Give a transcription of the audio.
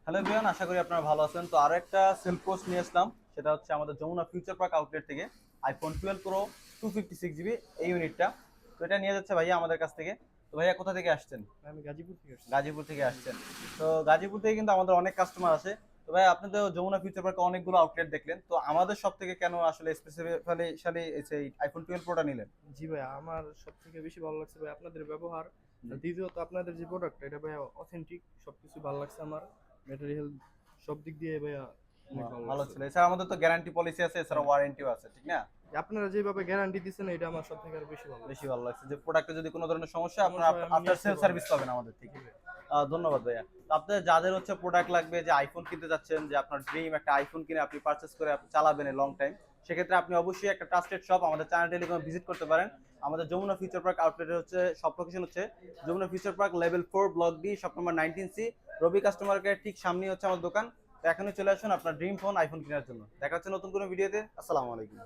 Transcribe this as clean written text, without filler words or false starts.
Hello everyone, আশা করি আপনারা ভালো আছেন। তো আরো একটা সেল পোস্ট নিয়ে আসলাম, সেটা হচ্ছে আমাদের যমুনা ফিউচার পার্ক আউটলেট থেকে আইফোন 12 প্রো 256 জিবি এই ইউনিটটা। তো এটা নিয়ে যাচ্ছে ভাইয়া আমাদের কাছ থেকে। তো ভাইয়া কোথা থেকে আসছেন? আমি গাজীপুর থেকে আসছি। গাজীপুর থেকে আসছেন। তো গাজীপুর থেকে কিন্তু আমাদের অনেক কাস্টমার আছে। তো ভাই আপনি তো যমুনা ফিউচার পার্কে অনেকগুলো আউটলেট দেখলেন, তো আমাদের সব থেকে কেন আসলে স্পেসিফিক্যালি এই আইফোন 12 প্রোটা নিলেন? জি ভাই, আমার সবথেকে বেশি ভালো লাগছে ভাই আপনাদের ব্যবহার। জি। আর দ্বিতীয়ত আপনাদের যে প্রোডাক্ট এটা ভাই অথেন্টিক, সবকিছু ভালো লাগছে আমার। ম্যাটেরিয়াল সব দিক দিয়ে ভাইয়া অনেক ভালো ভালো লাগছে। ছিল। এছাড়া আমাদের তো গ্যারান্টি পলিসি আছে, এছাড়া হ্যাঁ, ওয়ারেন্টিও আছে, ঠিক না? আপনারা যেভাবে গ্যারান্টি দিচ্ছেন এটা আমার সব থেকে আরো বেশি ভালো বেশি লাগছে। ভালো লাগছে যে প্রোডাক্টে যদি কোনো ধরনের সমস্যা আপনারা সমস্যা হয় আমি নিয়ে আফটার আসতে সেল পারবো। সার্ভিস পাবেন আমাদের থেকে। জি ভাই। ধন্যবাদ ভাইয়া। তো আপনাদের যাদের হচ্ছে প্রোডাক্ট লাগবে, যে আইফোন কিনতে যাচ্ছেন, যে আপনার ড্রিম একটা আইফোন কিনে আপনি পারচেজ করে আপনি চালাবেন লং টাইম, সেক্ষেত্রে আপনি অবশ্যই একটা ট্রাস্টেড শপ আমাদের চায়না টেলিকম ভিজিট করতে পারেন। আমাদের যমুনা ফিউচার পার্ক আউটলেটের হচ্ছে সব লোকেশন হচ্ছে Jamuna future park level 4 block D shop number 19C। Robi customer care ঠিক সামনেই হচ্ছে আমার দোকান। তো এখনই চলে আসুন আপনার ড্রিম ফোন আইফোন কেনার জন্য। দেখা হচ্ছে নতুন কোনো ভিডিওতে। আসসালামু আলাইকুম।